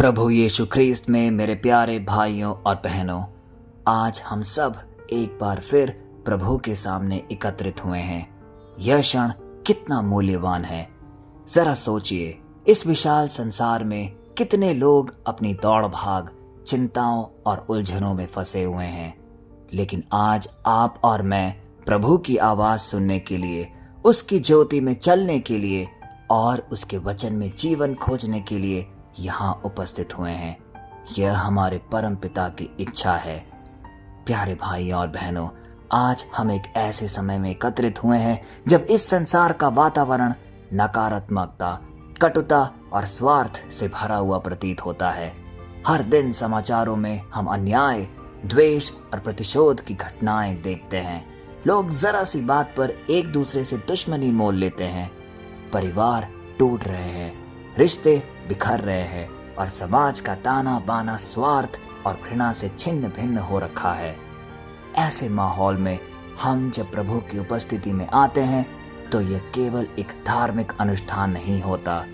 प्रभु यीशु ख्रीस्त में मेरे प्यारे भाइयों और बहनों, आज हम सब एक बार फिर प्रभु के सामने एकत्रित हुए हैं। यह क्षण कितना मूल्यवान है। जरा सोचिए, इस विशाल संसार में कितने लोग अपनी दौड़ भाग, चिंताओं और उलझनों में फंसे हुए हैं, लेकिन आज आप और मैं प्रभु की आवाज सुनने के लिए, उसकी ज्योति में चलने के लिए और उसके वचन में जीवन खोजने के लिए यहाँ उपस्थित हुए हैं। यह हमारे परम पिता की इच्छा है। प्यारे भाई और बहनों, आज हम एक ऐसे समय में एकत्रित हुए हैं जब इस संसार का वातावरण नकारात्मकता, कटुता और स्वार्थ से भरा हुआ प्रतीत होता है। हर दिन समाचारों में हम अन्याय, द्वेष और प्रतिशोध की घटनाएं देखते हैं। लोग जरा सी बात पर एक दूसरे से दुश्मनी मोल लेते हैं। परिवार टूट रहे हैं, रिश्ते बिखर रहे हैं और समाज का ताना बाना स्वार्थ और घृणा से छिन्न भिन्न हो रखा है। ऐसे माहौल में हम जब प्रभु की उपस्थिति में आते हैं तो यह केवल एक धार्मिक अनुष्ठान नहीं होता,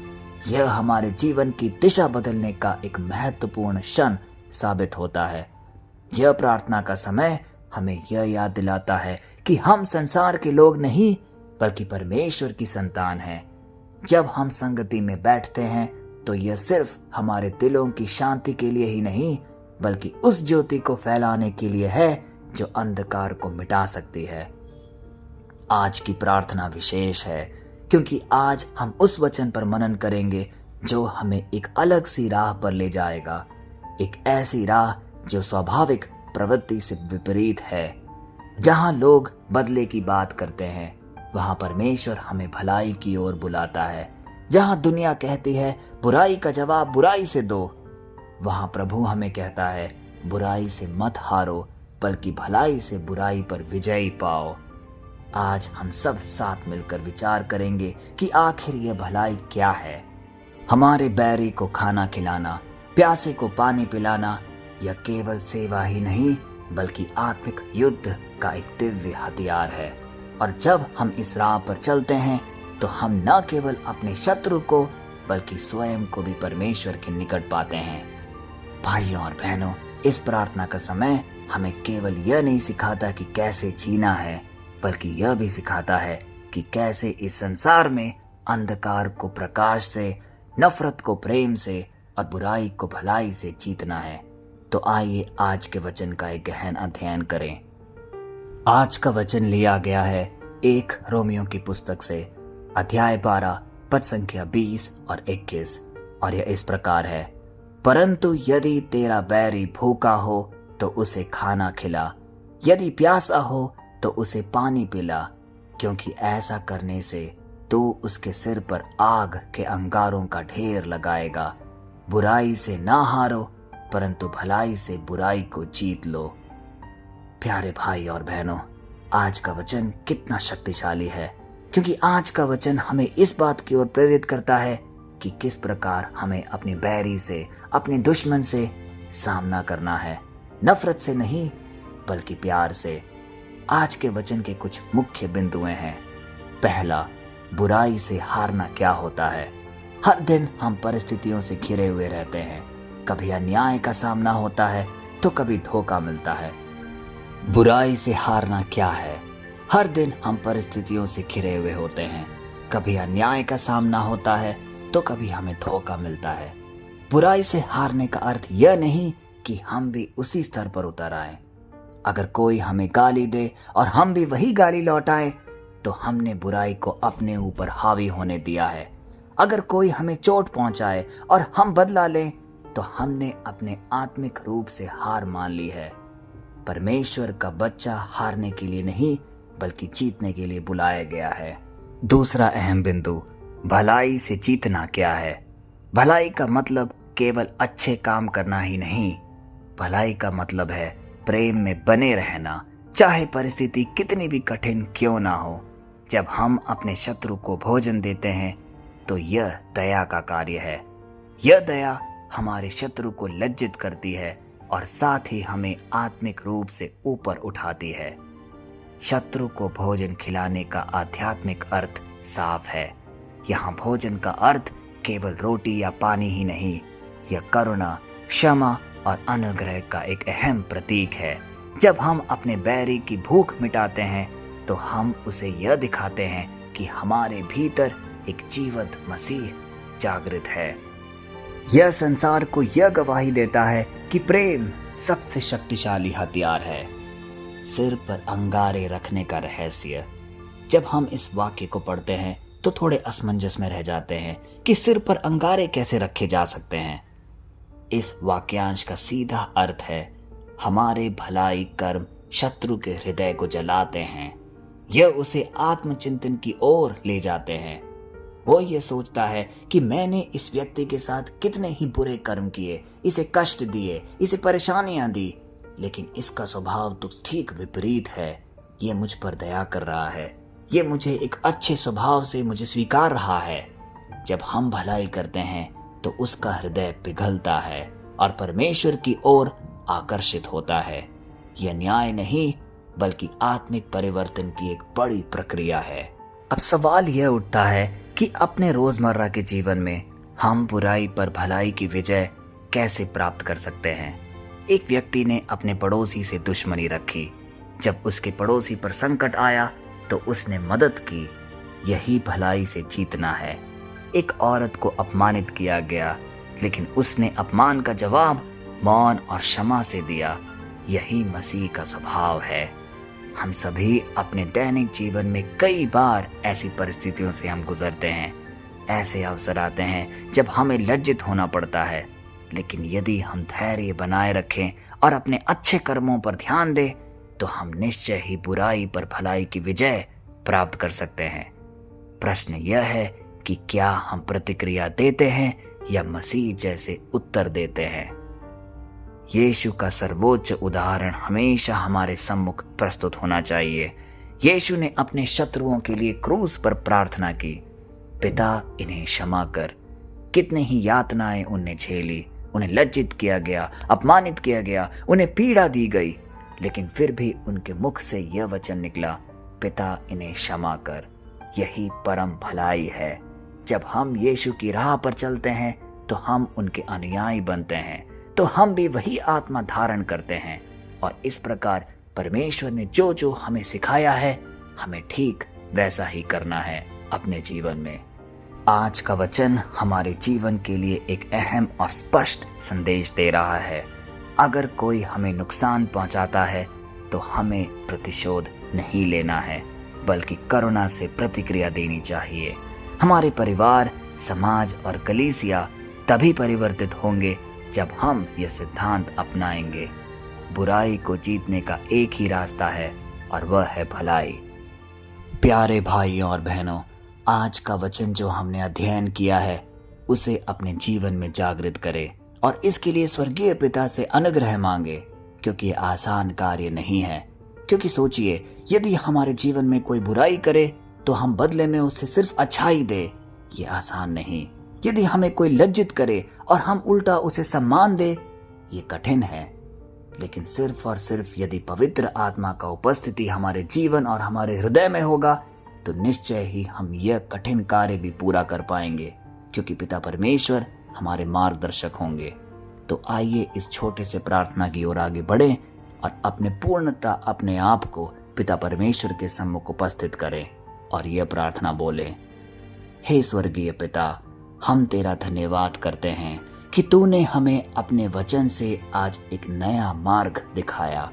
यह हमारे जीवन की दिशा बदलने का एक महत्वपूर्ण क्षण साबित होता है। यह प्रार्थना का समय हमें यह याद दिलाता है कि हम संसार के लोग नहीं बल्कि परमेश्वर की संतान हैं। जब हम संगति में बैठते हैं तो यह सिर्फ हमारे दिलों की शांति के लिए ही नहीं बल्कि उस ज्योति को फैलाने के लिए है जो अंधकार को मिटा सकती है। आज की प्रार्थना विशेष है क्योंकि आज हम उस वचन पर मनन करेंगे जो हमें एक अलग सी राह पर ले जाएगा, एक ऐसी राह जो स्वाभाविक प्रवृत्ति से विपरीत है। जहां लोग बदले की बात करते हैं, वहां परमेश्वर हमें भलाई की ओर बुलाता है। जहां दुनिया कहती है बुराई का जवाब बुराई से दो, वहां प्रभु हमें कहता है बुराई से मत हारो बल्कि भलाई से बुराई पर विजय पाओ। आज हम सब साथ मिलकर विचार करेंगे कि आखिर यह भलाई क्या है। हमारे बैरी को खाना खिलाना, प्यासे को पानी पिलाना, यह केवल सेवा ही नहीं बल्कि आत्मिक युद्ध का एक दिव्य हथियार है। और जब हम इस राह पर चलते हैं तो हम न केवल अपने शत्रु को बल्कि स्वयं को भी परमेश्वर के निकट पाते हैं। भाइयों और बहनों, इस प्रार्थना का समय हमें केवल यह नहीं सिखाता कि कैसे जीना है, बल्कि यह भी सिखाता है कि कैसे इस संसार में अंधकार को प्रकाश से, नफरत को प्रेम से और बुराई को भलाई से जीतना है। तो आइए आज के वचन का एक गहन अध्ययन करें। आज का वचन लिया गया है 1 रोमियो की पुस्तक से, अध्याय 12, पद संख्या 20 और 21, और यह इस प्रकार है। परंतु यदि तेरा बैरी भूखा हो तो उसे खाना खिला, यदि प्यासा हो तो उसे पानी पिला, क्योंकि ऐसा करने से तू उसके सिर पर आग के अंगारों का ढेर लगाएगा। बुराई से ना हारो परंतु भलाई से बुराई को जीत लो। प्यारे भाई और बहनों, आज का वचन कितना शक्तिशाली है, क्योंकि आज का वचन हमें इस बात की ओर प्रेरित करता है कि किस प्रकार हमें अपनी बैरी से, अपने दुश्मन से सामना करना है। नफरत से नहीं बल्कि प्यार से। आज के वचन के कुछ मुख्य बिंदुएं हैं। पहला, बुराई से हारना क्या होता है। हर दिन हम परिस्थितियों से घिरे हुए रहते हैं। कभी अन्याय का सामना होता है तो कभी धोखा मिलता है। बुराई से हारना क्या है। हर दिन हम परिस्थितियों से घिरे हुए होते हैं। कभी अन्याय का सामना होता है तो कभी हमें धोखा मिलता है। बुराई से हारने का अर्थ यह नहीं कि हम भी उसी स्तर पर उतर आए। अगर कोई हमें गाली दे और हम भी वही गाली लौटाए तो हमने बुराई को अपने ऊपर हावी होने दिया है। अगर कोई हमें चोट पहुंचाए और हम बदला लें तो हमने अपने आत्मिक रूप से हार मान ली है। परमेश्वर का बच्चा हारने के लिए नहीं बल्कि जीतने के लिए बुलाया गया है। दूसरा अहम बिंदु, भलाई से जीतना क्या है। भलाई का मतलब केवल अच्छे काम करना ही नहीं, भलाई का मतलब है प्रेम में बने रहना, चाहे परिस्थिति कितनी भी कठिन क्यों ना हो। जब हम अपने शत्रु को भोजन देते हैं तो यह दया का कार्य है। यह दया हमारे शत्रु को लज्जित करती है और साथ ही हमें आत्मिक रूप से ऊपर उठाती है। शत्रु को भोजन खिलाने का आध्यात्मिक अर्थ साफ है। यहाँ भोजन का अर्थ केवल रोटी या पानी ही नहीं, यह करुणा, क्षमा और अनुग्रह का एक अहम प्रतीक है। जब हम अपने बैरी की भूख मिटाते हैं तो हम उसे यह दिखाते हैं कि हमारे भीतर एक जीवंत मसीह जागृत है। यह संसार को यह गवाही देता है कि प्रेम सबसे शक्तिशाली हथियार है। सिर पर अंगारे रखने का रहस्य। जब हम इस वाक्य को पढ़ते हैं तो थोड़े असमंजस में रह जाते हैं कि सिर पर अंगारे कैसे रखे जा सकते हैं। इस वाक्यांश का सीधा अर्थ है, हमारे भलाई कर्म शत्रु के हृदय को जलाते हैं। यह उसे आत्मचिंतन की ओर ले जाते हैं। वो ये सोचता है कि मैंने इस व्यक्ति के साथ कितने ही बुरे कर्म किए, इसे कष्ट दिए, इसे परेशानियां दी, लेकिन इसका स्वभाव तो ठीक विपरीत है। ये मुझ पर दया कर रहा है, ये मुझे एक अच्छे स्वभाव से मुझे स्वीकार रहा है। जब हम भलाई करते हैं तो उसका हृदय पिघलता है और परमेश्वर की ओर आकर्षित होता है। यह न्याय नहीं बल्कि आत्मिक परिवर्तन की एक बड़ी प्रक्रिया है। अब सवाल यह उठता है कि अपने रोजमर्रा के जीवन में हम बुराई पर भलाई की विजय कैसे प्राप्त कर सकते हैं। एक व्यक्ति ने अपने पड़ोसी से दुश्मनी रखी। जब उसके पड़ोसी पर संकट आया तो उसने मदद की। यही भलाई से जीतना है। एक औरत को अपमानित किया गया, लेकिन उसने अपमान का जवाब मौन और क्षमा से दिया। यही मसीह का स्वभाव है। हम सभी अपने दैनिक जीवन में कई बार ऐसी परिस्थितियों से हम गुजरते हैं। ऐसे अवसर आते हैं जब हमें लज्जित होना पड़ता है, लेकिन यदि हम धैर्य बनाए रखें और अपने अच्छे कर्मों पर ध्यान दें तो हम निश्चय ही बुराई पर भलाई की विजय प्राप्त कर सकते हैं। प्रश्न यह है कि क्या हम प्रतिक्रिया देते हैं या मसीह जैसे उत्तर देते हैं। यीशु का सर्वोच्च उदाहरण हमेशा हमारे सम्मुख प्रस्तुत होना चाहिए। यीशु ने अपने शत्रुओं के लिए क्रूस पर प्रार्थना की, पिता इन्हें क्षमा कर। कितने ही यातनाएं उन्हें झेली, उन्हें लज्जित किया गया, अपमानित किया गया, उन्हें पीड़ा दी गई, लेकिन फिर भी उनके मुख से यह वचन निकला, पिता इन्हें क्षमा कर। यही परम भलाई है। जब हम यीशु की राह पर चलते हैं तो हम उनके अनुयायी बनते हैं, तो हम भी वही आत्मा धारण करते हैं और इस प्रकार परमेश्वर ने जो जो हमें सिखाया है हमें ठीक वैसा ही करना है अपने जीवन में। आज का वचन हमारे जीवन के लिए एक अहम और स्पष्ट संदेश दे रहा है। अगर कोई हमें नुकसान पहुंचाता है तो हमें प्रतिशोध नहीं लेना है, बल्कि करुणा से प्रतिक्रिया देनी चाहिए। हमारे परिवार, समाज और कलीसिया तभी परिवर्तित होंगे जब हम यह सिद्धांत अपनाएंगे। बुराई को जीतने का एक ही रास्ता है और वह है भलाई। प्यारे भाइयों और बहनों, आज का वचन जो हमने अध्ययन किया है उसे अपने जीवन में जागृत करें और इसके लिए स्वर्गीय पिता से अनुग्रह मांगे, क्योंकि ये आसान कार्य नहीं है। क्योंकि सोचिए, यदि हमारे जीवन में कोई बुराई करे तो हम बदले में उससे सिर्फ अच्छाई दे, ये आसान नहीं। यदि हमें कोई लज्जित करे और हम उल्टा उसे सम्मान दे, ये कठिन है। लेकिन सिर्फ और सिर्फ यदि पवित्र आत्मा का उपस्थिति हमारे जीवन और हमारे हृदय में होगा तो निश्चय ही हम यह कठिन कार्य भी पूरा कर पाएंगे, क्योंकि पिता परमेश्वर हमारे मार्गदर्शक होंगे। तो आइए इस छोटे से प्रार्थना की ओर आगे बढ़ें और अपने पूर्णता अपने आप को पिता परमेश्वर के सम्मुख उपस्थित करें और यह प्रार्थना बोलें, हे स्वर्गीय पिता, हम तेरा धन्यवाद करते हैं कि तूने हमें अपने वचन से आज एक नया मार्ग दिखाया।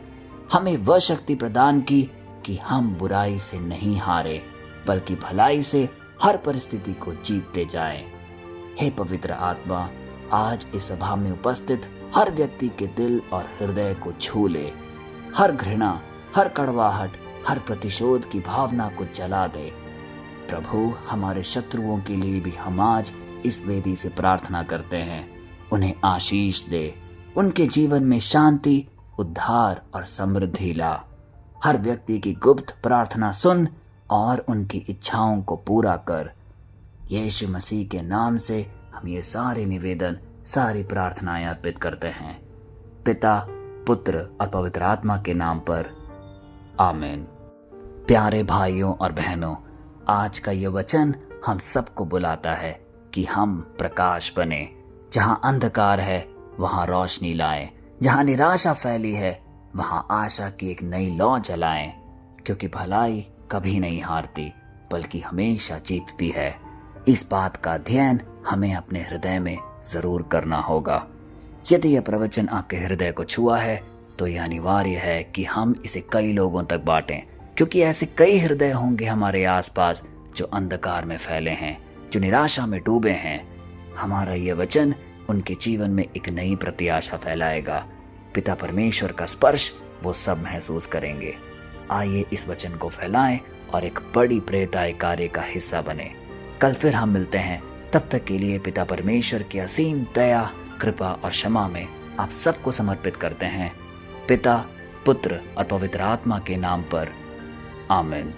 हमें वह शक्ति प्रदान की कि हम बुराई से नहीं हारे, बल्कि भलाई से हर परिस्थिति को जीतते जाएं। हे पवित्र आत्मा, आज इस सभा में उपस्थित हर व्यक्ति के दिल और हृदय को छू ले। हर घृणा, हर कड़वाहट, हर प्रतिशोध की भावना को जला दे। प्रभु, हमारे शत्रुओं के लिए भी हम आज इस वेदी से प्रार्थना करते हैं। उन्हें आशीष दे, उनके जीवन में शांति, उद्धार और समृद्धि ला। हर व्यक्ति की गुप्त प्रार्थना सुन और उनकी इच्छाओं को पूरा कर। यीशु मसीह के नाम से हम ये सारे निवेदन, सारी प्रार्थनाएं अर्पित करते हैं, पिता, पुत्र और पवित्र आत्मा के नाम पर, आमीन। प्यारे भाइयों और बहनों, आज का ये वचन हम सबको बुलाता है कि हम प्रकाश बने, जहां अंधकार है वहां रोशनी लाएं, जहां निराशा फैली है वहां आशा की एक नई लौ जलाएं, क्योंकि भलाई कभी नहीं हारती बल्कि हमेशा जीतती है। इस बात का अध्ययन हमें अपने हृदय में जरूर करना होगा। यदि यह प्रवचन आपके हृदय को छुआ है तो यह अनिवार्य है कि हम इसे कई लोगों तक बांटें, क्योंकि ऐसे कई हृदय होंगे हमारे आसपास जो अंधकार में फैले हैं, जो निराशा में डूबे हैं। हमारा यह वचन उनके जीवन में एक नई प्रत्याशा फैलाएगा। पिता परमेश्वर का स्पर्श वो सब महसूस करेंगे। आइए इस वचन को फैलाएं और एक बड़ी प्रेरणादायी कार्य का हिस्सा बने। कल फिर हम मिलते हैं। तब तक के लिए पिता परमेश्वर की असीम दया, कृपा और क्षमा में आप सबको समर्पित करते हैं। पिता, पुत्र और पवित्र आत्मा के नाम पर, आमीन।